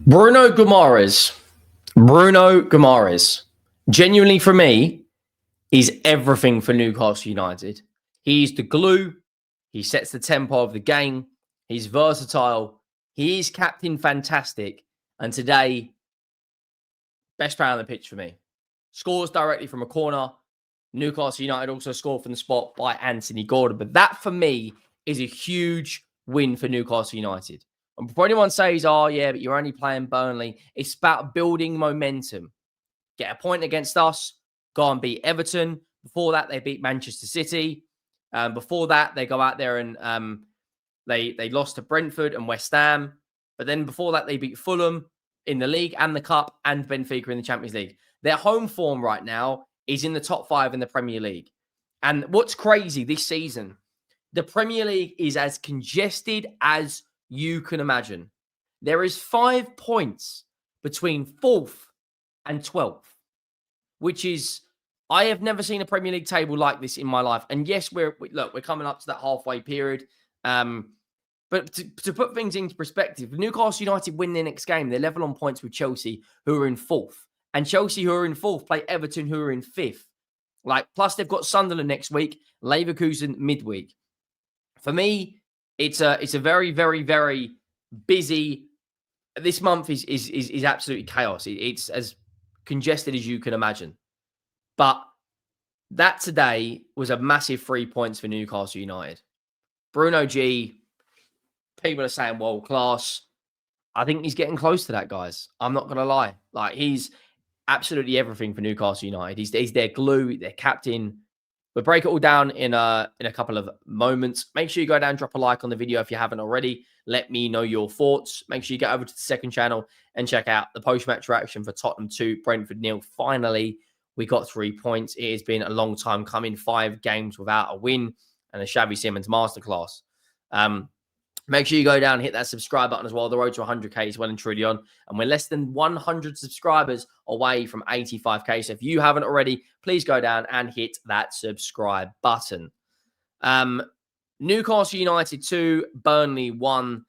Bruno Guimaraes. Genuinely, for me, is everything for Newcastle United. He's the glue. He sets the tempo of the game. He's versatile. He is captain fantastic. And today, best player on the pitch for me. Scores directly from a corner. Newcastle United also scored from the spot by Anthony Gordon. But that, for me, is a huge win for Newcastle United. And before anyone says, oh, yeah, but you're only playing Burnley, it's about building momentum. Get a point against us, go and beat Everton. Before that, they beat Manchester City. Before that, they go out there and they lost to Brentford and West Ham. But then before that, they beat Fulham in the league and the cup and Benfica in the Champions League. Their home form right now is in the top 5 in the Premier League. And what's crazy this season, the Premier League is as congested as you can imagine. There is 5 points between 4th and 12th, which is, I have never seen a Premier League table like this in my life. And yes, we're coming up to that halfway period. But to put things into perspective, Newcastle United win their next game. They're level on points with Chelsea, who are in 4th. And Chelsea, who are in 4th, play Everton, who are in 5th. Plus they've got Sunderland next week, Leverkusen midweek. For me, it's a very, very, very busy. This month is absolutely chaos. It's as congested as you can imagine. But that today was a massive 3 points for Newcastle United. Bruno G, people are saying world class. I think he's getting close to that, guys. I'm not going to lie. He's absolutely everything for Newcastle United. He's their glue, their captain. We'll break it all down in a couple of moments. Make sure you go down, drop a like on the video if you haven't already. Let me know your thoughts. Make sure you get over to the second channel and check out the post-match reaction for Tottenham 2, Brentford 0. Finally, we got 3 points. It has been a long time coming. 5 games without a win and a Xavi Simons masterclass. Make sure you go down and hit that subscribe button as well. The road to 100K is well and truly on. And we're less than 100 subscribers away from 85K. So if you haven't already, please go down and hit that subscribe button. Newcastle United 2, Burnley 1.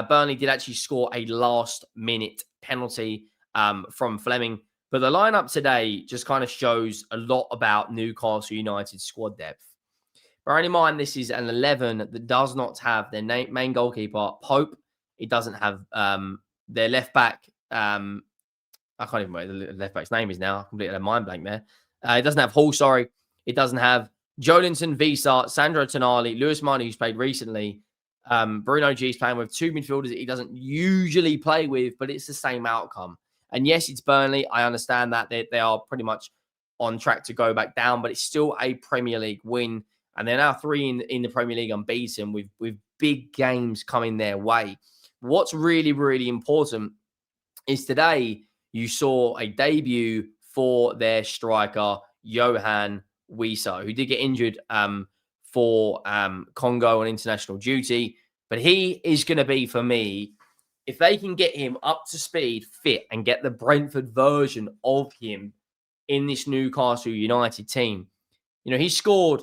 Burnley did actually score a last-minute penalty from Flemming. But the lineup today just kind of shows a lot about Newcastle United's squad depth. Bear in mind, this is an 11 that does not have their main goalkeeper, Pope. It doesn't have their left back. I can't even remember what the left back's name is now. I completely had a mind blank there. It doesn't have Hall, sorry. It doesn't have Jolinton, Visa, Sandro Tonali, Lewis Mane, who's played recently. Bruno G is playing with 2 midfielders that he doesn't usually play with, but it's the same outcome. And yes, it's Burnley. I understand that they are pretty much on track to go back down, but it's still a Premier League win. And they're now 3 in the Premier League unbeaten with big games coming their way. What's really, really important is today you saw a debut for their striker, Yohan Wissa, who did get injured for Congo on international duty. But he is going to be, for me, if they can get him up to speed, fit, and get the Brentford version of him in this Newcastle United team. He scored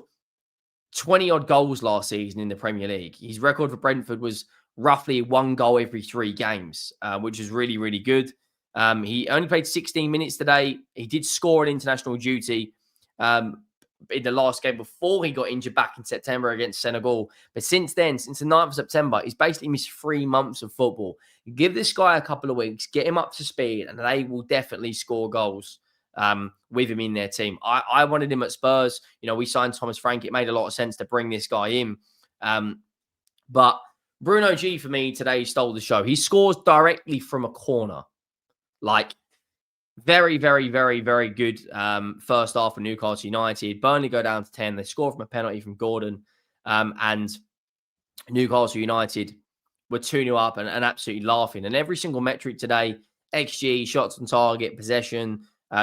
20-odd goals last season in the Premier League. His record for Brentford was roughly 1 goal every 3 games, which is really, really good. He only played 16 minutes today. He did score on international duty in the last game before he got injured back in September against Senegal. But since then, since the 9th of September, he's basically missed 3 months of football. Give this guy a couple of weeks, get him up to speed, and they will definitely score goals with him in their team. I wanted him at Spurs. We signed Thomas Frank. It made a lot of sense to bring this guy in. But Bruno G, for me, today stole the show. He scores directly from a corner. Very, very, very, very good first half for Newcastle United. Burnley go down to 10. They score from a penalty from Gordon. And Newcastle United were 2-0 up and absolutely laughing. And every single metric today, XG, shots on target, possession,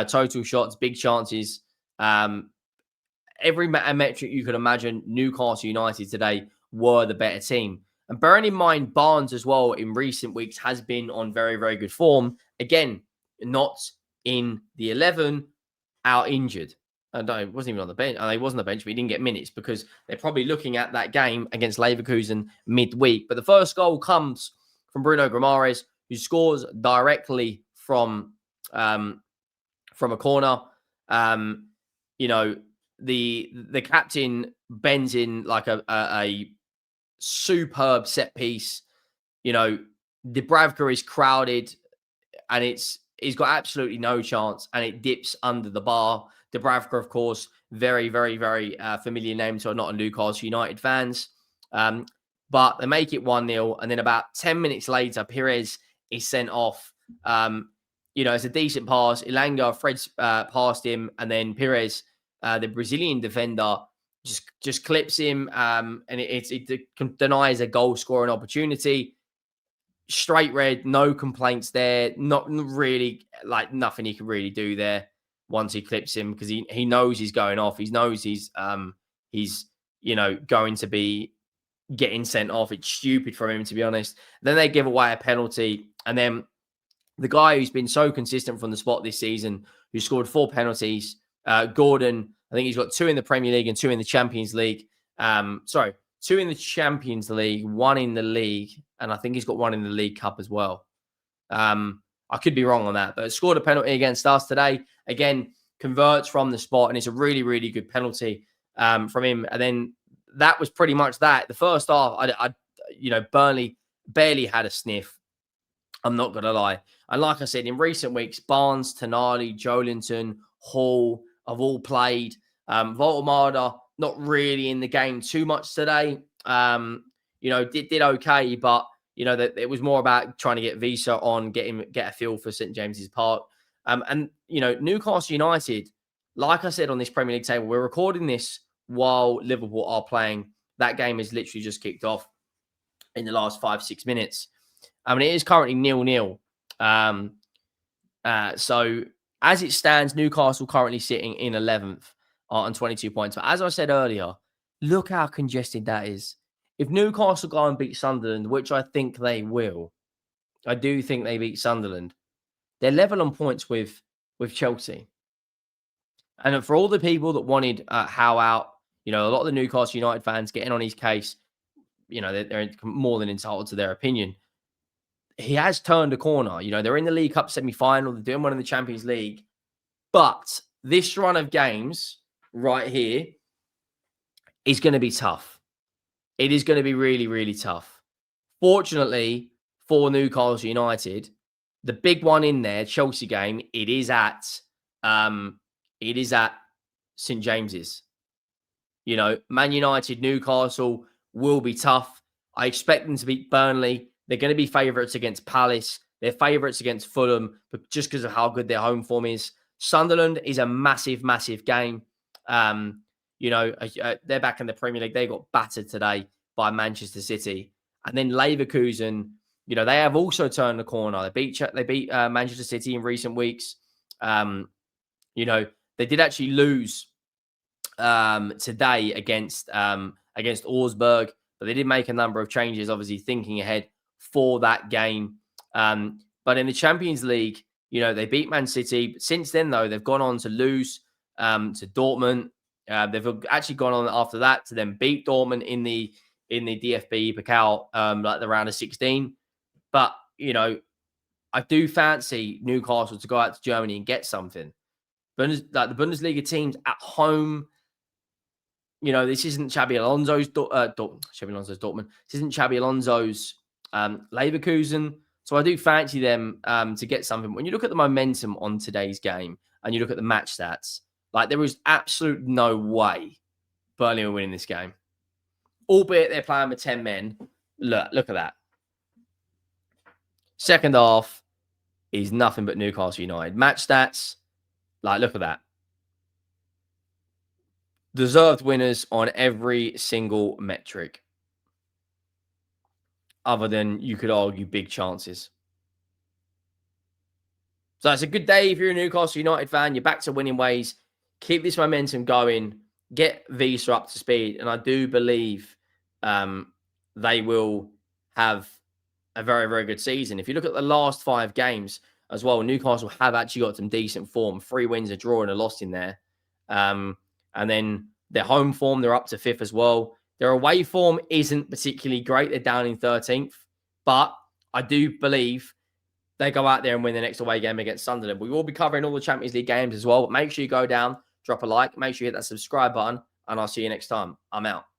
total shots, big chances, every metric you could imagine, Newcastle United today were the better team. And bearing in mind, Barnes as well in recent weeks has been on very, very good form. Again, not in the 11, out injured. He wasn't even on the bench. He wasn't on the bench, but he didn't get minutes because they're probably looking at that game against Leverkusen midweek. But the first goal comes from Bruno Guimaraes, who scores directly from a corner. You know, the captain bends in like a superb set piece. You know, Dubravka is crowded, and he's got absolutely no chance, and it dips under the bar. Dubravka, of course, very, very, very familiar name to a lot of Newcastle United fans. But they make it 1-0, and then about 10 minutes later, Pires is sent off. You know, it's a decent pass. Elanga, Fred's past him, and then Pires, the Brazilian defender, just clips him, and it denies a goal-scoring opportunity. Straight red, no complaints there. Not really, like nothing he can really do there once he clips him, because he knows he's going off. He knows he's going to be getting sent off. It's stupid from him, to be honest. Then they give away a penalty, and then the guy who's been so consistent from the spot this season, who scored 4 penalties, Gordon, I think he's got 2 in the Premier League and 2 in the Champions League. 2 in the Champions League, 1 in the league, and I think he's got 1 in the League Cup as well. I could be wrong on that, but scored a penalty against us today. Again, converts from the spot, and it's a really, really good penalty from him. And then that was pretty much that. The first half, Burnley barely had a sniff. I'm not going to lie. And like I said, in recent weeks, Barnes, Tonali, Joelinton, Hall have all played. Voltemada, not really in the game too much today. Did okay, but, that it was more about trying to get Visa on, get a feel for St. James's Park. Newcastle United, like I said on this Premier League table, we're recording this while Liverpool are playing. That game has literally just kicked off in the last 5-6 minutes. It is currently 0-0. So as it stands, Newcastle currently sitting in 11th on 22 points. But as I said earlier, look how congested that is. If Newcastle go and beat Sunderland, which I think they will, I do think they beat Sunderland, they're level on points with Chelsea. And for all the people that wanted Howe out, a lot of the Newcastle United fans getting on his case, they're more than entitled to their opinion. He has turned a corner. They're in the League Cup semi-final. They're doing one in the Champions League. But this run of games right here is going to be tough. It is going to be really, really tough. Fortunately for Newcastle United, the big one in there, Chelsea game, it is at St. James's. Man United, Newcastle will be tough. I expect them to beat Burnley. They're going to be favourites against Palace. They're favourites against Fulham, but just because of how good their home form is. Sunderland is a massive, massive game. They're back in the Premier League. They got battered today by Manchester City. And then Leverkusen, they have also turned the corner. They beat Manchester City in recent weeks. They did actually lose today against Augsburg, but they did make a number of changes, obviously thinking ahead for that game. But in the Champions League, they beat Man City. But since then, though, they've gone on to lose to Dortmund. They've actually gone on after that to then beat Dortmund in the DFB Pokal, like the round of 16. But, I do fancy Newcastle to go out to Germany and get something. The Bundesliga teams at home, this isn't Xabi Alonso's Dortmund. This isn't Xabi Alonso's Leverkusen. So I do fancy them to get something. When you look at the momentum on today's game and you look at the match stats, there is absolute no way Burnley are winning this game. Albeit they're playing with 10 men. Look at that. Second half is nothing but Newcastle United. Match stats, look at that. Deserved winners on every single metric. Other than, you could argue, big chances. So it's a good day if you're a Newcastle United fan. You're back to winning ways. Keep this momentum going. Get Visa up to speed. And I do believe they will have a very, very good season. If you look at the last 5 games as well, Newcastle have actually got some decent form. 3 wins, a draw, and a loss in there. And then their home form, they're up to 5th as well. Their away form isn't particularly great. They're down in 13th. But I do believe they go out there and win the next away game against Sunderland. We will be covering all the Champions League games as well. But make sure you go down, drop a like, make sure you hit that subscribe button, and I'll see you next time. I'm out.